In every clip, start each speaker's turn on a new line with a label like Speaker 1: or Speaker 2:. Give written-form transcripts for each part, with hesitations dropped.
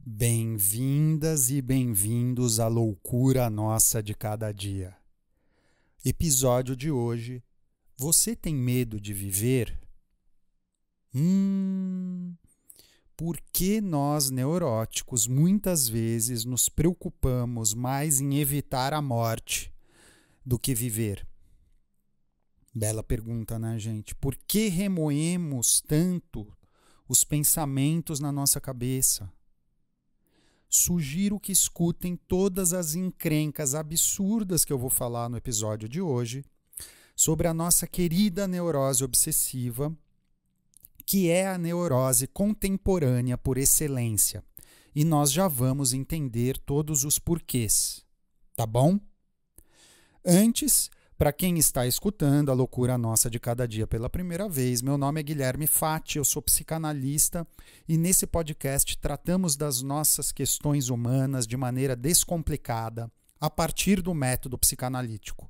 Speaker 1: Bem-vindas e bem-vindos à loucura nossa de cada dia. Episódio de hoje: você tem medo de viver? Por que nós neuróticos muitas vezes nos preocupamos mais em evitar a morte do que viver? Bela pergunta, né, gente? Por que remoemos tanto os pensamentos na nossa cabeça? Sugiro que escutem todas as encrencas absurdas que eu vou falar no episódio de hoje sobre a nossa querida neurose obsessiva, que é a neurose contemporânea por excelência. E nós já vamos entender todos os porquês, tá bom? Antes, para quem está escutando a loucura nossa de cada dia pela primeira vez, meu nome é Guilherme Fati, eu sou psicanalista e nesse podcast tratamos das nossas questões humanas de maneira descomplicada a partir do método psicanalítico.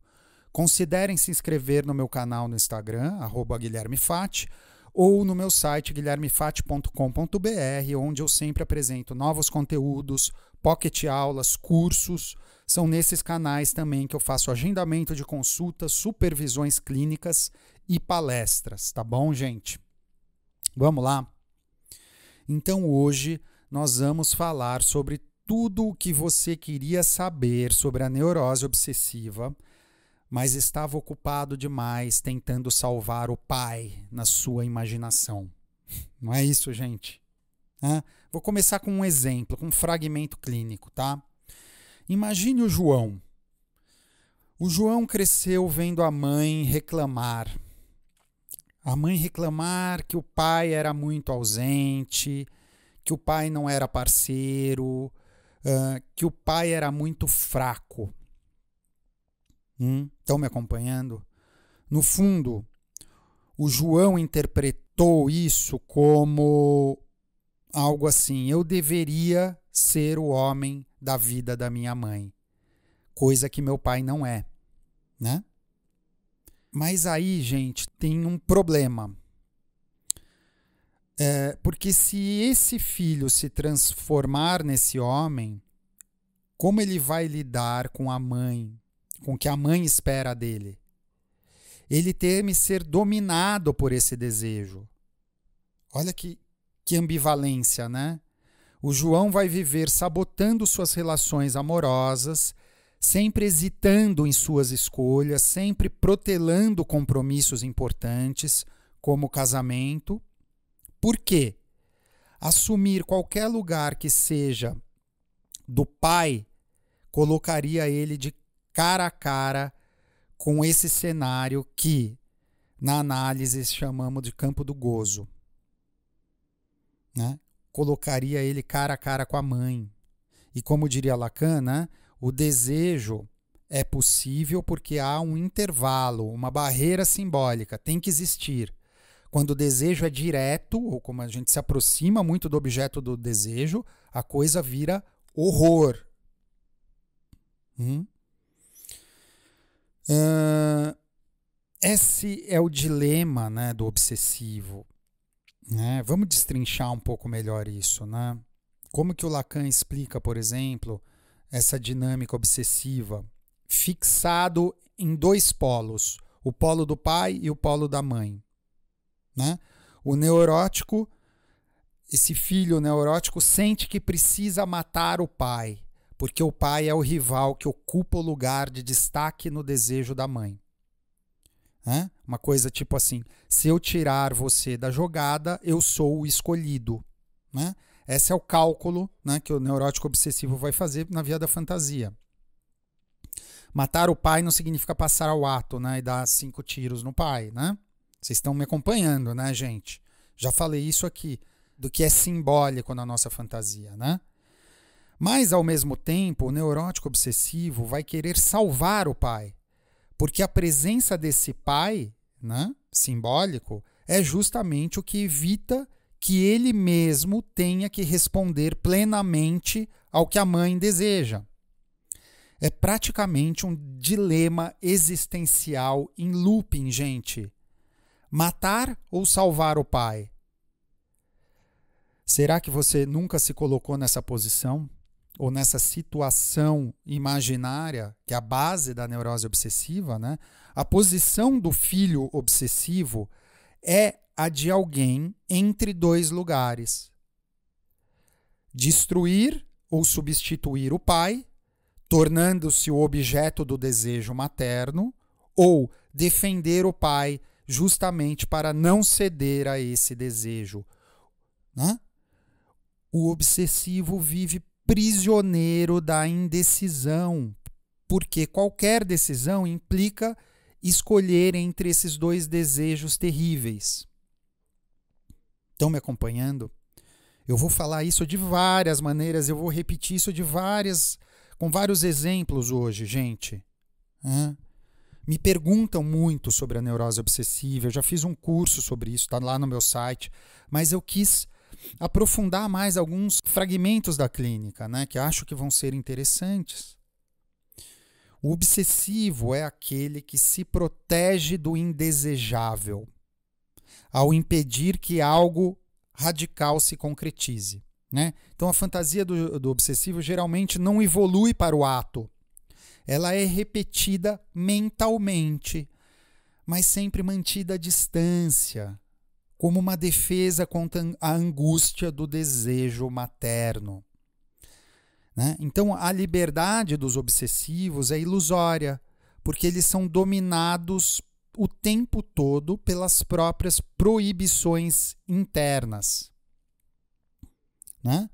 Speaker 1: Considerem se inscrever no meu canal no Instagram, @GuilhermeFati, ou no meu site guilhermefati.com.br, onde eu sempre apresento novos conteúdos, pocket aulas, cursos. São nesses canais também que eu faço agendamento de consultas, supervisões clínicas e palestras, tá bom, gente? Vamos lá? Então hoje nós vamos falar sobre tudo o que você queria saber sobre a neurose obsessiva, mas estava ocupado demais tentando salvar o pai na sua imaginação. Não é isso, gente? Vou começar com um exemplo, com um fragmento clínico, tá? Imagine o João. O João cresceu vendo a mãe reclamar. A mãe reclamar que o pai era muito ausente, que o pai não era parceiro, que o pai era muito fraco. Estão me acompanhando? No fundo, o João interpretou isso como algo assim: eu deveria ser o homem da vida da minha mãe, coisa que meu pai não é, né? Mas aí, gente, tem um problema. Porque se esse filho se transformar nesse homem, como ele vai lidar com a mãe, com o que a mãe espera dele? Ele teme ser dominado por esse desejo. Olha que ambivalência, né? O João vai viver sabotando suas relações amorosas, sempre hesitando em suas escolhas, sempre protelando compromissos importantes, como o casamento. Por quê? Assumir qualquer lugar que seja do pai colocaria ele de cara a cara com esse cenário que, na análise, chamamos de campo do gozo, né? Colocaria ele cara a cara com a mãe. E como diria Lacan, né, o desejo é possível porque há um intervalo, uma barreira simbólica, tem que existir. Quando o desejo é direto, ou como a gente se aproxima muito do objeto do desejo, a coisa vira horror. Esse é o dilema, né, do obsessivo. Vamos destrinchar um pouco melhor isso, né? Como que o Lacan explica, por exemplo, essa dinâmica obsessiva? Fixado em dois polos, o polo do pai e o polo da mãe, né? O neurótico, esse filho neurótico sente que precisa matar o pai, porque o pai é o rival que ocupa o lugar de destaque no desejo da mãe. Uma coisa tipo assim: se eu tirar você da jogada, eu sou o escolhido, né? Esse é o cálculo, né, que o neurótico obsessivo vai fazer na via da fantasia. Matar o pai não significa passar ao ato, né, e dar 5 tiros no pai, né? Vocês estão me acompanhando, né, gente? Já falei isso aqui, do que é simbólico na nossa fantasia, né? Mas, ao mesmo tempo, o neurótico obsessivo vai querer salvar o pai, porque a presença desse pai, né, simbólico, é justamente o que evita que ele mesmo tenha que responder plenamente ao que a mãe deseja. É praticamente um dilema existencial em looping, gente. Matar ou salvar o pai? Será que você nunca se colocou nessa posição? Ou nessa situação imaginária, que é a base da neurose obsessiva, né? A posição do filho obsessivo é a de alguém entre dois lugares. Destruir ou substituir o pai, tornando-se o objeto do desejo materno, ou defender o pai justamente para não ceder a esse desejo, né? O obsessivo vive prisioneiro da indecisão, porque qualquer decisão implica escolher entre esses dois desejos terríveis. Estão me acompanhando? Eu vou falar isso de várias maneiras, eu vou repetir isso com vários exemplos hoje, gente. Me perguntam muito sobre a neurose obsessiva, eu já fiz um curso sobre isso, está lá no meu site, mas eu quis aprofundar mais alguns fragmentos da clínica, né, que acho que vão ser interessantes. O obsessivo é aquele que se protege do indesejável, ao impedir que algo radical se concretize, né? Então a fantasia do obsessivo geralmente não evolui para o ato. Ela é repetida mentalmente, mas sempre mantida à distância, como uma defesa contra a angústia do desejo materno, né? Então, a liberdade dos obsessivos é ilusória, porque eles são dominados o tempo todo pelas próprias proibições internas, né?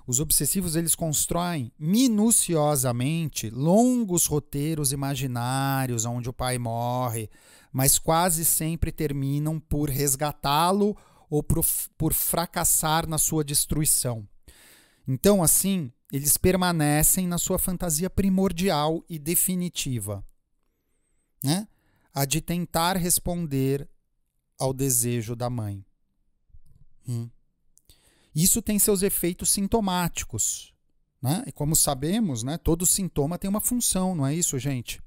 Speaker 1: Os obsessivos eles constroem minuciosamente longos roteiros imaginários onde o pai morre, mas quase sempre terminam por resgatá-lo ou por fracassar na sua destruição. Então, assim, eles permanecem na sua fantasia primordial e definitiva, né? A de tentar responder ao desejo da mãe. Isso tem seus efeitos sintomáticos, né? E como sabemos, né, todo sintoma tem uma função, não é isso, gente?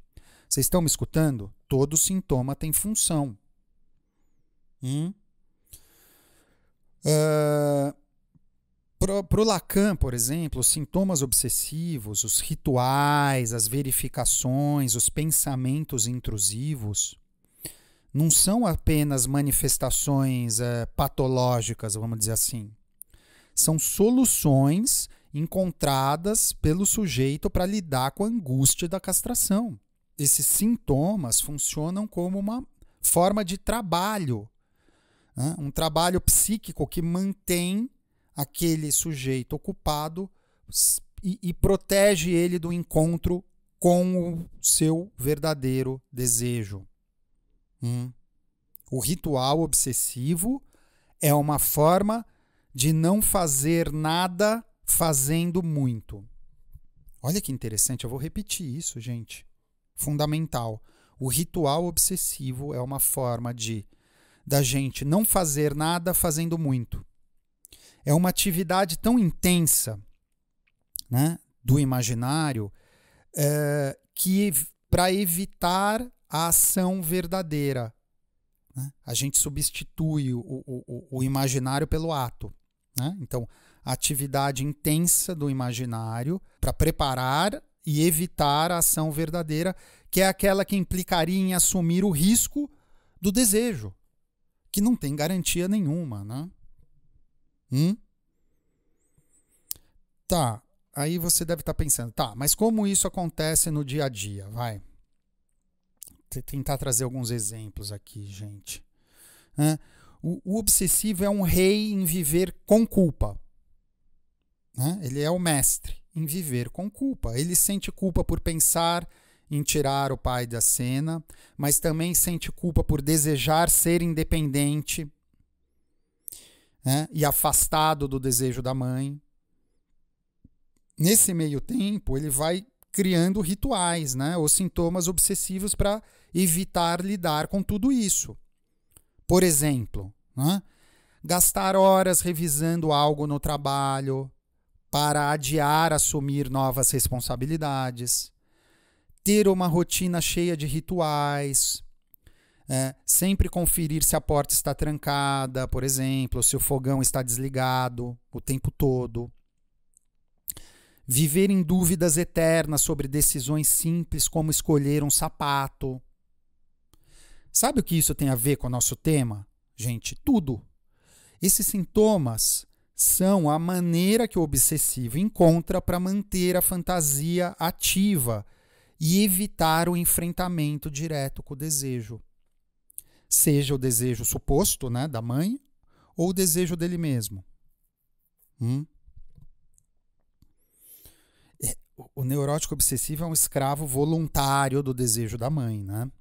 Speaker 1: Vocês estão me escutando? Todo sintoma tem função. Para o Lacan, por exemplo, os sintomas obsessivos, os rituais, as verificações, os pensamentos intrusivos, não são apenas manifestações patológicas, vamos dizer assim. São soluções encontradas pelo sujeito para lidar com a angústia da castração. Esses sintomas funcionam como uma forma de trabalho, né? Um trabalho psíquico que mantém aquele sujeito ocupado e protege ele do encontro com o seu verdadeiro desejo. O ritual obsessivo é uma forma de não fazer nada fazendo muito. Olha que interessante, eu vou repetir isso, gente. Fundamental. O ritual obsessivo é uma forma da gente não fazer nada fazendo muito. É uma atividade tão intensa, né, do imaginário que para evitar a ação verdadeira, né, a gente substitui o imaginário pelo ato, né? Então, a atividade intensa do imaginário para preparar e evitar a ação verdadeira, que é aquela que implicaria em assumir o risco do desejo, que não tem garantia nenhuma, né? Tá, aí você deve estar pensando, tá, mas como isso acontece no dia a dia? Vai. Vou tentar trazer alguns exemplos aqui, gente. O obsessivo é um rei em viver com culpa, né? Ele é o mestre em viver com culpa. Ele sente culpa por pensar em tirar o pai da cena, mas também sente culpa por desejar ser independente, né, e afastado do desejo da mãe. Nesse meio tempo, ele vai criando rituais, né, ou sintomas obsessivos para evitar lidar com tudo isso. Por exemplo, né, gastar horas revisando algo no trabalho para adiar assumir novas responsabilidades, ter uma rotina cheia de rituais, Sempre conferir se a porta está trancada, por exemplo, se o fogão está desligado o tempo todo. Viver em dúvidas eternas sobre decisões simples como escolher um sapato. Sabe o que isso tem a ver com o nosso tema? Gente, tudo. Esses sintomas são a maneira que o obsessivo encontra para manter a fantasia ativa e evitar o enfrentamento direto com o desejo. Seja o desejo suposto, né, da mãe, ou o desejo dele mesmo. O neurótico obsessivo é um escravo voluntário do desejo da mãe, né?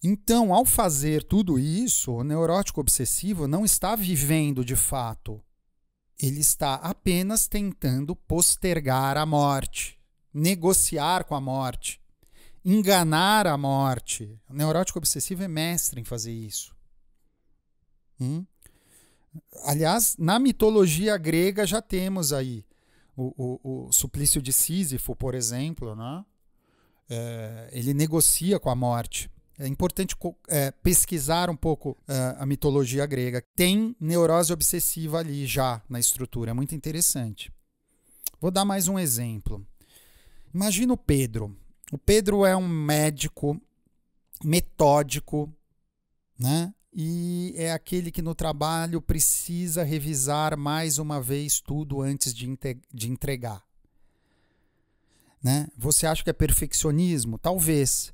Speaker 1: Então, ao fazer tudo isso, o neurótico obsessivo não está vivendo de fato. Ele está apenas tentando postergar a morte, negociar com a morte, enganar a morte. O neurótico obsessivo é mestre em fazer isso. Aliás, na mitologia grega já temos aí o suplício de Sísifo, por exemplo, né? Ele negocia com a morte. É importante pesquisar um pouco a mitologia grega. Tem neurose obsessiva ali já na estrutura, é muito interessante. Vou dar mais um exemplo. Imagina o Pedro. O Pedro é um médico metódico, né? E é aquele que no trabalho precisa revisar mais uma vez tudo antes de entregar. Né? Você acha que é perfeccionismo? Talvez.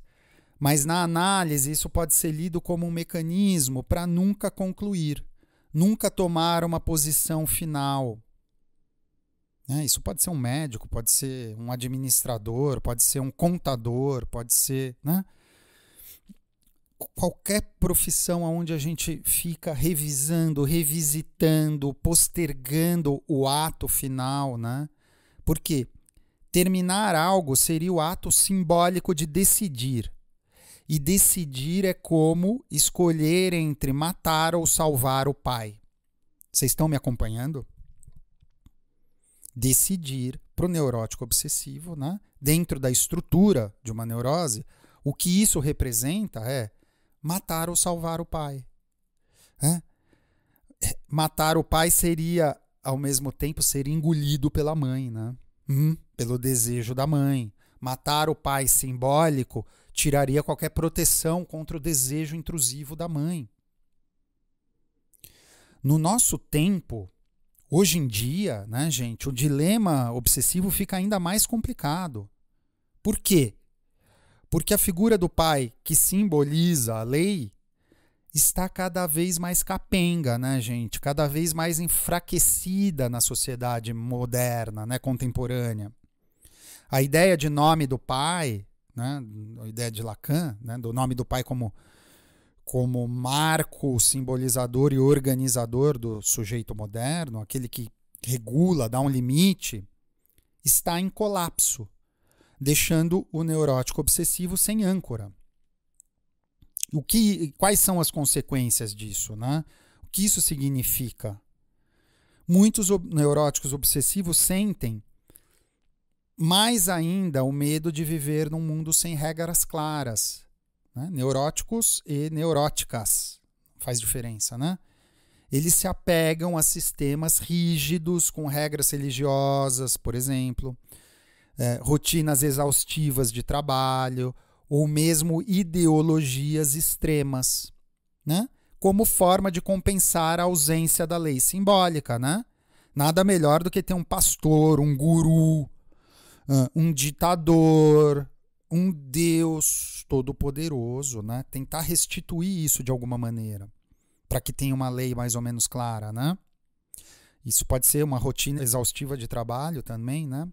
Speaker 1: Mas na análise isso pode ser lido como um mecanismo para nunca concluir, nunca tomar uma posição final. Isso pode ser um médico, pode ser um administrador, pode ser um contador, pode ser... Né? Qualquer profissão onde a gente fica revisando, revisitando, postergando o ato final, né? Por quê? Terminar algo seria o ato simbólico de decidir. E decidir é como escolher entre matar ou salvar o pai. Vocês estão me acompanhando? Decidir para o neurótico obsessivo, né? Dentro da estrutura de uma neurose, o que isso representa é matar ou salvar o pai. Matar o pai seria, ao mesmo tempo, ser engolido pela mãe, né? Pelo desejo da mãe. Matar o pai simbólico tiraria qualquer proteção contra o desejo intrusivo da mãe. No nosso tempo, hoje em dia, né, gente, o dilema obsessivo fica ainda mais complicado. Por quê? Porque a figura do pai, que simboliza a lei, está cada vez mais capenga, né, gente? Cada vez mais enfraquecida na sociedade moderna, né, contemporânea. A ideia de nome do pai, né, a ideia de Lacan, né, do nome do pai como marco simbolizador e organizador do sujeito moderno, aquele que regula, dá um limite, está em colapso, deixando o neurótico obsessivo sem âncora. Quais são as consequências disso, né? O que isso significa? Muitos neuróticos obsessivos sentem mais ainda o medo de viver num mundo sem regras claras. Né? Neuróticos e neuróticas. Faz diferença, né? Eles se apegam a sistemas rígidos com regras religiosas, por exemplo, rotinas exaustivas de trabalho ou mesmo ideologias extremas, né? Como forma de compensar a ausência da lei simbólica, né? Nada melhor do que ter um pastor, um guru, um ditador, um Deus todo-poderoso, né? Tentar restituir isso de alguma maneira, para que tenha uma lei mais ou menos clara, né? Isso pode ser uma rotina exaustiva de trabalho também, né?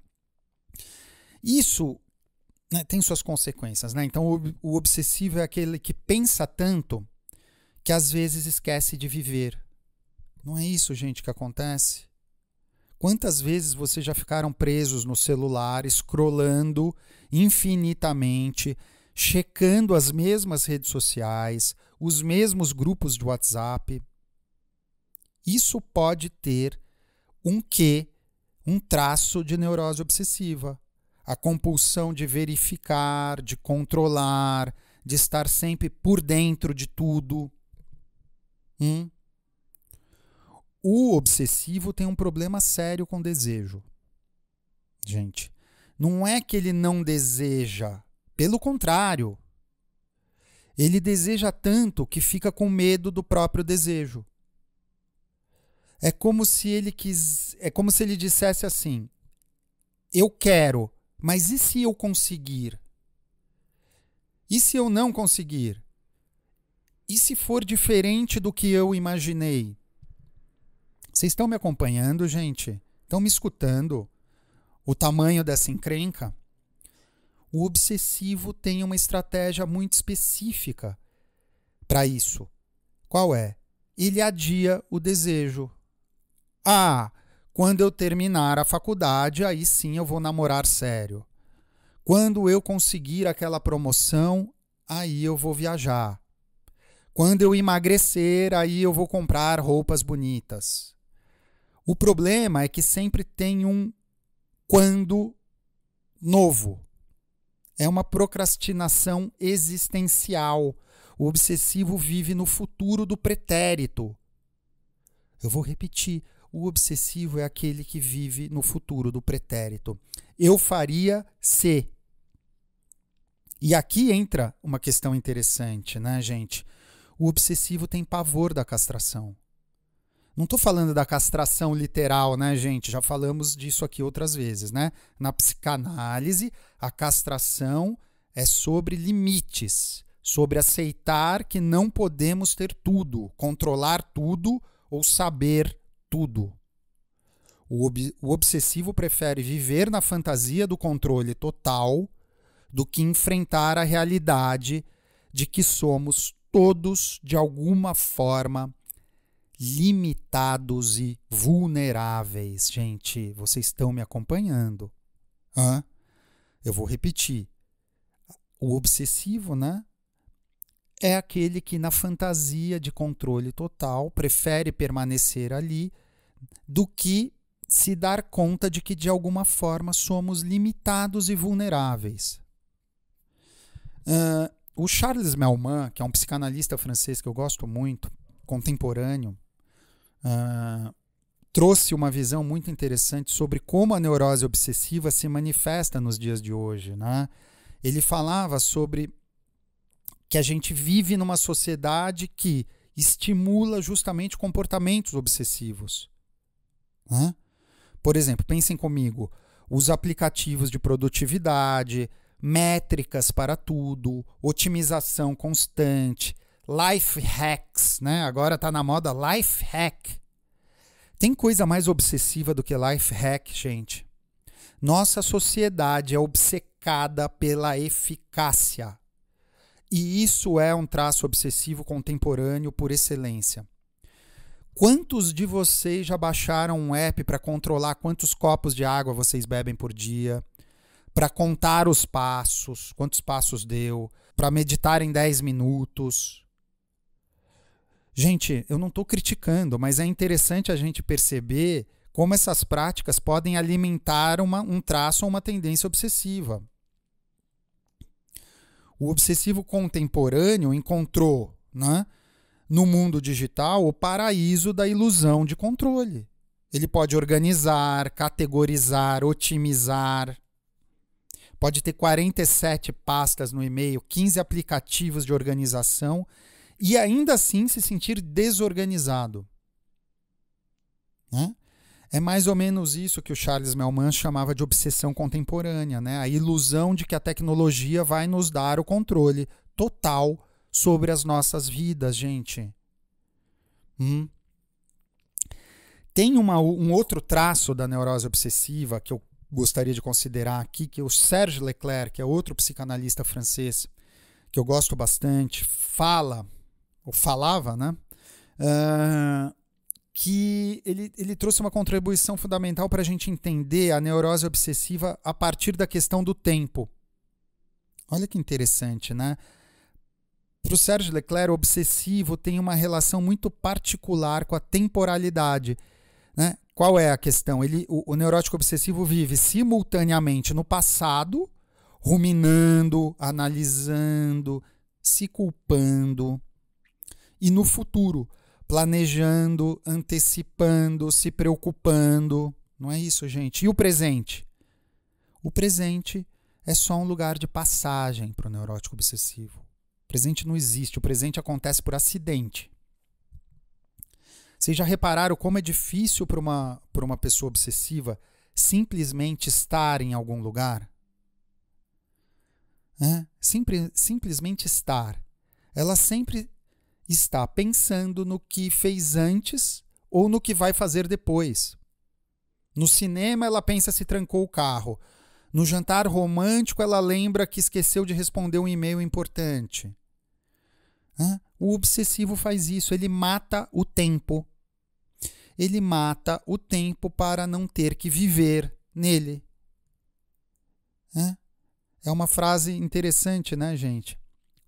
Speaker 1: Isso, né, tem suas consequências, né? Então, o obsessivo é aquele que pensa tanto que às vezes esquece de viver. Não é isso, gente, que acontece? Quantas vezes vocês já ficaram presos no celular, scrollando infinitamente, checando as mesmas redes sociais, os mesmos grupos de WhatsApp? Isso pode ter um traço de neurose obsessiva. A compulsão de verificar, de controlar, de estar sempre por dentro de tudo. O obsessivo tem um problema sério com desejo. Gente, não é que ele não deseja, pelo contrário. Ele deseja tanto que fica com medo do próprio desejo. É como se ele dissesse assim: eu quero, mas e se eu conseguir? E se eu não conseguir? E se for diferente do que eu imaginei? Vocês estão me acompanhando, gente? Estão me escutando? O tamanho dessa encrenca? O obsessivo tem uma estratégia muito específica para isso. Qual é? Ele adia o desejo. Quando eu terminar a faculdade, aí sim eu vou namorar sério. Quando eu conseguir aquela promoção, aí eu vou viajar. Quando eu emagrecer, aí eu vou comprar roupas bonitas. O problema é que sempre tem um quando novo. É uma procrastinação existencial. O obsessivo vive no futuro do pretérito. Eu vou repetir. O obsessivo é aquele que vive no futuro do pretérito. Eu faria se. E aqui entra uma questão interessante, né, gente? O obsessivo tem pavor da castração. Não estou falando da castração literal, né, gente? Já falamos disso aqui outras vezes, né? Na psicanálise, a castração é sobre limites, sobre aceitar que não podemos ter tudo, controlar tudo ou saber tudo. O obsessivo prefere viver na fantasia do controle total do que enfrentar a realidade de que somos todos, de alguma forma, limitados e vulneráveis. Gente, vocês estão me acompanhando? Eu vou repetir. O obsessivo, né, é aquele que na fantasia de controle total prefere permanecer ali do que se dar conta de que de alguma forma somos limitados e vulneráveis. O Charles Melman, que é um psicanalista francês que eu gosto muito, contemporâneo, trouxe uma visão muito interessante sobre como a neurose obsessiva se manifesta nos dias de hoje, né? Ele falava sobre que a gente vive numa sociedade que estimula justamente comportamentos obsessivos, né? Por exemplo, pensem comigo, os aplicativos de produtividade, métricas para tudo, otimização constante, life hacks, né? Agora está na moda life hack. Tem coisa mais obsessiva do que life hack, gente? Nossa sociedade é obcecada pela eficácia. E isso é um traço obsessivo contemporâneo por excelência. Quantos de vocês já baixaram um app para controlar quantos copos de água vocês bebem por dia? Para contar os passos, quantos passos deu? Para meditar em 10 minutos? Gente, eu não estou criticando, mas é interessante a gente perceber como essas práticas podem alimentar um traço ou uma tendência obsessiva. O obsessivo contemporâneo encontrou, né, no mundo digital o paraíso da ilusão de controle. Ele pode organizar, categorizar, otimizar. Pode ter 47 pastas no e-mail, 15 aplicativos de organização e ainda assim se sentir desorganizado. Né? É mais ou menos isso que o Charles Melman chamava de obsessão contemporânea, né? A ilusão de que a tecnologia vai nos dar o controle total sobre as nossas vidas, gente. Tem um outro traço da neurose obsessiva que eu gostaria de considerar aqui, que o Serge Leclerc, que é outro psicanalista francês, que eu gosto bastante, falava, né? Que ele trouxe uma contribuição fundamental para a gente entender a neurose obsessiva a partir da questão do tempo. Olha que interessante, né? Para o Serge Leclerc, o obsessivo tem uma relação muito particular com a temporalidade, né? Qual é a questão? O neurótico obsessivo vive simultaneamente no passado, ruminando, analisando, se culpando, e no futuro, planejando, antecipando, se preocupando. Não é isso, gente? E o presente? O presente é só um lugar de passagem para o neurótico obsessivo. O presente não existe, o presente acontece por acidente. Vocês já repararam como é difícil para uma pessoa obsessiva simplesmente estar em algum lugar? Simplesmente estar. Ela sempre está pensando no que fez antes ou no que vai fazer depois. No cinema, ela pensa se trancou o carro. No jantar romântico, ela lembra que esqueceu de responder um e-mail importante. O obsessivo faz isso, ele mata o tempo. Ele mata o tempo para não ter que viver nele. É uma frase interessante, né, gente?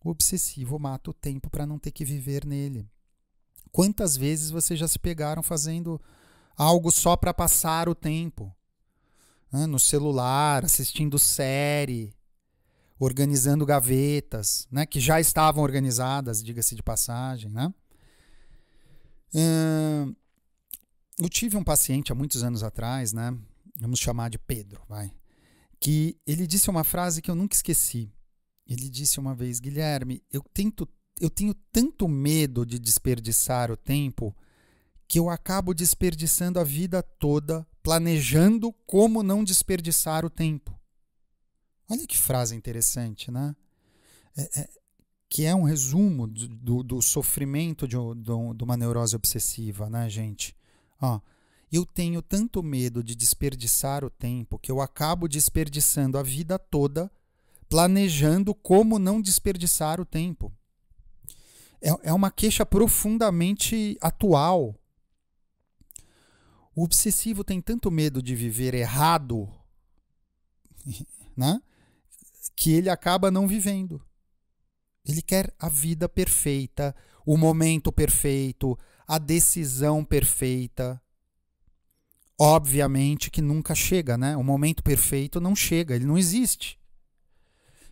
Speaker 1: O obsessivo mata o tempo para não ter que viver nele. Quantas vezes vocês já se pegaram fazendo algo só para passar o tempo? No celular, assistindo série, organizando gavetas, né, que já estavam organizadas, diga-se de passagem, né? Eu tive um paciente há muitos anos atrás, né? Vamos chamar de Pedro, vai. Que ele disse uma frase que eu nunca esqueci. Ele disse uma vez: Guilherme, eu tenho tanto medo de desperdiçar o tempo que eu acabo desperdiçando a vida toda planejando como não desperdiçar o tempo. Olha que frase interessante, né? Que é um resumo do sofrimento de uma neurose obsessiva, né, gente? Eu tenho tanto medo de desperdiçar o tempo que eu acabo desperdiçando a vida toda planejando como não desperdiçar o tempo. É uma queixa profundamente atual. O obsessivo tem tanto medo de viver errado, né, que ele acaba não vivendo. Ele quer a vida perfeita, o momento perfeito, a decisão perfeita. Obviamente que nunca chega, né? O momento perfeito não chega, ele não existe.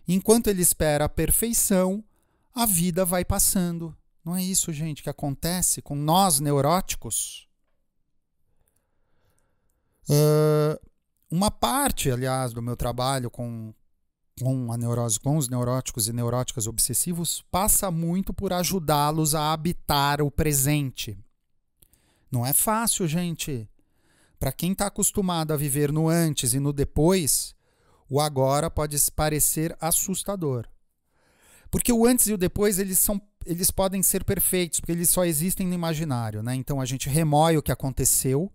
Speaker 1: Enquanto ele espera a perfeição, a vida vai passando. Não é isso, gente, que acontece com nós neuróticos? Uma parte, aliás, do meu trabalho com a neurose, com os neuróticos e neuróticas obsessivos, passa muito por ajudá-los a habitar o presente. Não é fácil, gente. Para quem está acostumado a viver no antes e no depois, o agora pode parecer assustador. Porque o antes e o depois, eles podem ser perfeitos, porque eles só existem no imaginário, né? Então a gente remoe o que aconteceu,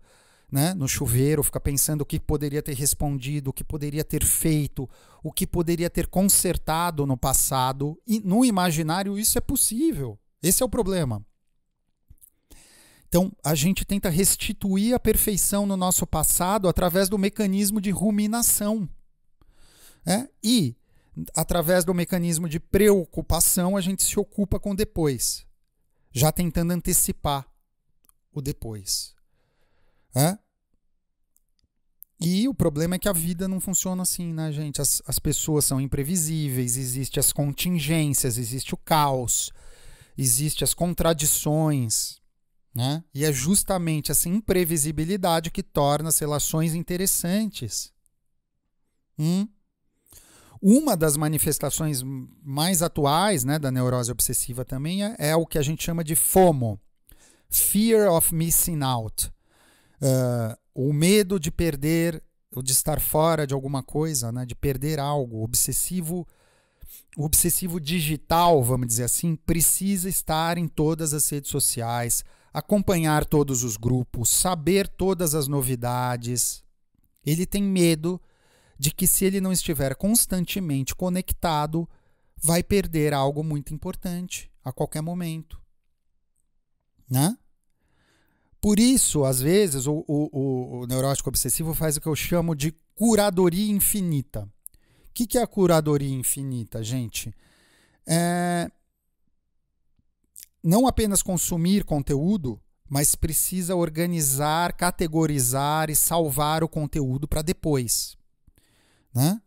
Speaker 1: né, no chuveiro, fica pensando o que poderia ter respondido, o que poderia ter feito, o que poderia ter consertado no passado. E no imaginário isso é possível. Esse é o problema. Então, a gente tenta restituir a perfeição no nosso passado através do mecanismo de ruminação. E, através do mecanismo de preocupação, a gente se ocupa com o depois, já tentando antecipar o depois. E o problema é que a vida não funciona assim, né, gente? As pessoas são imprevisíveis, existem as contingências, existe o caos, existem as contradições, né? E é justamente essa imprevisibilidade que torna as relações interessantes. Uma das manifestações mais atuais, né, da neurose obsessiva também é o que a gente chama de FOMO, Fear of Missing Out. O medo de perder, ou de estar fora de alguma coisa, né, de perder algo. O obsessivo digital, vamos dizer assim, precisa estar em todas as redes sociais, acompanhar todos os grupos, saber todas as novidades. Ele tem medo de que, se ele não estiver constantemente conectado, vai perder algo muito importante a qualquer momento, né? Por isso, às vezes, o neurótico obsessivo faz o que eu chamo de curadoria infinita. O que é a curadoria infinita, gente? Não apenas consumir conteúdo, mas precisa organizar, categorizar e salvar o conteúdo para depois, né?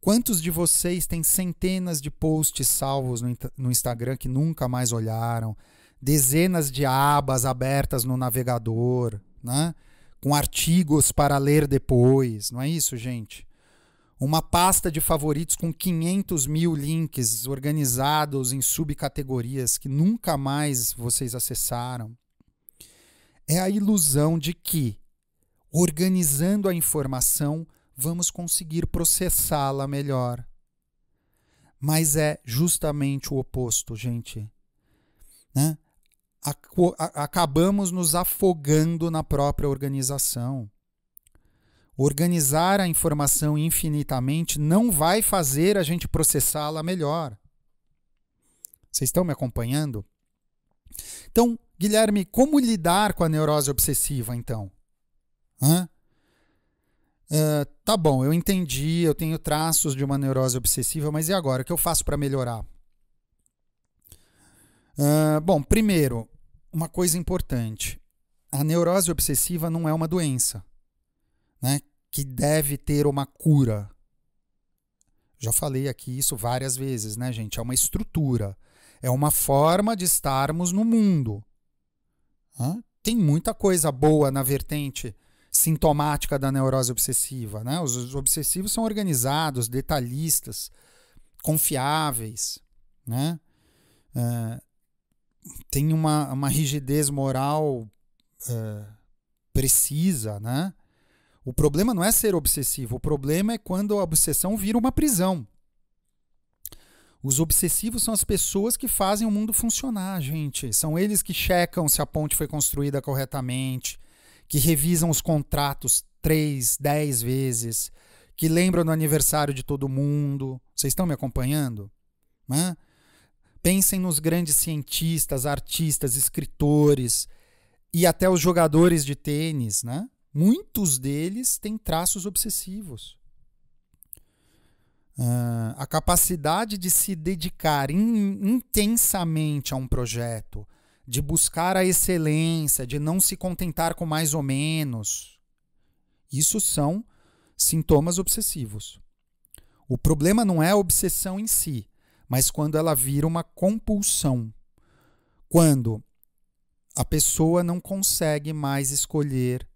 Speaker 1: Quantos de vocês têm centenas de posts salvos no Instagram que nunca mais olharam? Dezenas de abas abertas no navegador, né? Com artigos para ler depois. Não é isso, gente? Uma pasta de favoritos com 500 mil links organizados em subcategorias que nunca mais vocês acessaram. É a ilusão de que, organizando a informação, vamos conseguir processá-la melhor. Mas é justamente o oposto, gente. Né? Acabamos nos afogando na própria organização. Organizar a informação infinitamente não vai fazer a gente processá-la melhor. Vocês estão me acompanhando? Então, Guilherme, como lidar com a neurose obsessiva, então? Tá bom, eu entendi, eu tenho traços de uma neurose obsessiva, mas e agora? O que eu faço para melhorar? Bom, primeiro, uma coisa importante. A neurose obsessiva não é uma doença, né, que deve ter uma cura. Já falei aqui isso várias vezes, né, gente? É uma estrutura. É uma forma de estarmos no mundo. Tem muita coisa boa na vertente sintomática da neurose obsessiva, né? Os obsessivos são organizados, detalhistas, confiáveis, né? Tem uma rigidez moral precisa, né? O problema não é ser obsessivo, o problema é quando a obsessão vira uma prisão. Os obsessivos são as pessoas que fazem o mundo funcionar, gente. São eles que checam se a ponte foi construída corretamente, que revisam os contratos 3, 10 vezes, que lembram do aniversário de todo mundo. Vocês estão me acompanhando? Né? Pensem nos grandes cientistas, artistas, escritores e até os jogadores de tênis, né? Muitos deles têm traços obsessivos. A capacidade de se dedicar intensamente a um projeto, de buscar a excelência, de não se contentar com mais ou menos, isso são sintomas obsessivos. O problema não é a obsessão em si, mas quando ela vira uma compulsão. Quando a pessoa não consegue mais escolher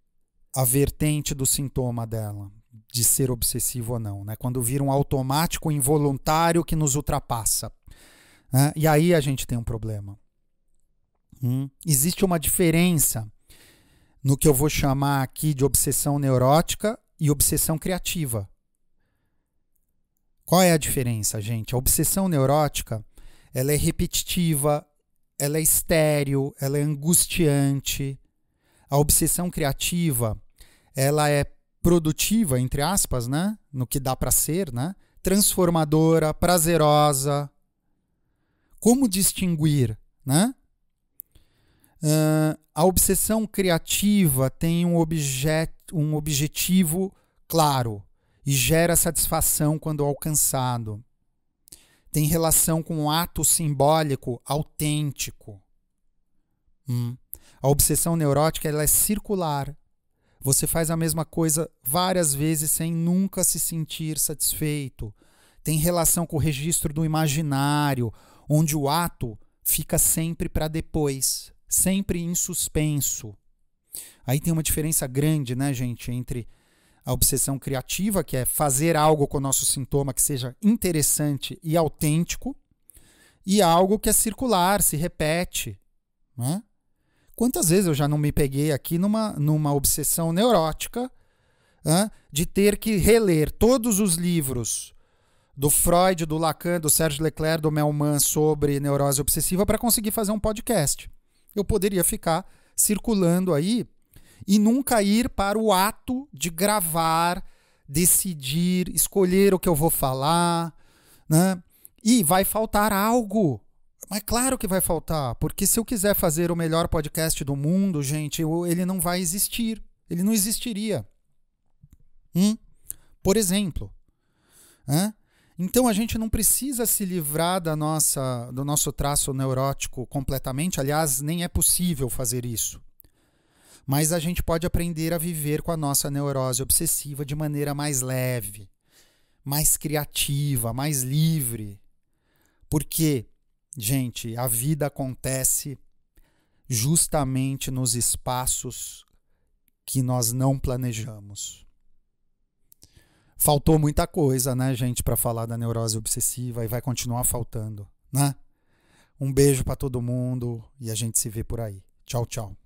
Speaker 1: a vertente do sintoma dela, de ser obsessivo ou não, né? Quando vira um automático involuntário que nos ultrapassa. Né? E aí a gente tem um problema. Existe uma diferença no que eu vou chamar aqui de obsessão neurótica e obsessão criativa. Qual é a diferença, gente? A obsessão neurótica, ela é repetitiva, ela é estéril, ela é angustiante. A obsessão criativa, ela é produtiva, entre aspas, né? No que dá para ser, né? Transformadora, prazerosa. Como distinguir, né? A obsessão criativa tem um objetivo claro e gera satisfação quando alcançado. Tem relação com um ato simbólico autêntico. A obsessão neurótica ela é circular. Você faz a mesma coisa várias vezes sem nunca se sentir satisfeito. Tem relação com o registro do imaginário, onde o ato fica sempre para depois, sempre em suspenso. Aí tem uma diferença grande, né, gente, entre a obsessão criativa, que é fazer algo com o nosso sintoma que seja interessante e autêntico, e algo que é circular, se repete, né? Quantas vezes eu já não me peguei aqui numa obsessão neurótica, de ter que reler todos os livros do Freud, do Lacan, do Sérgio Leclerc, do Melman sobre neurose obsessiva para conseguir fazer um podcast. Eu poderia ficar circulando aí e nunca ir para o ato de gravar, decidir, escolher o que eu vou falar, né? E vai faltar algo. Mas claro que vai faltar, porque se eu quiser fazer o melhor podcast do mundo, gente, ele não vai existir. Ele não existiria. Por exemplo. Então a gente não precisa se livrar do nosso traço neurótico completamente. Aliás, nem é possível fazer isso. Mas a gente pode aprender a viver com a nossa neurose obsessiva de maneira mais leve, mais criativa, mais livre. Porque, gente, a vida acontece justamente nos espaços que nós não planejamos. Faltou muita coisa, né, gente, para falar da neurose obsessiva e vai continuar faltando, né? Um beijo para todo mundo e a gente se vê por aí. Tchau, tchau.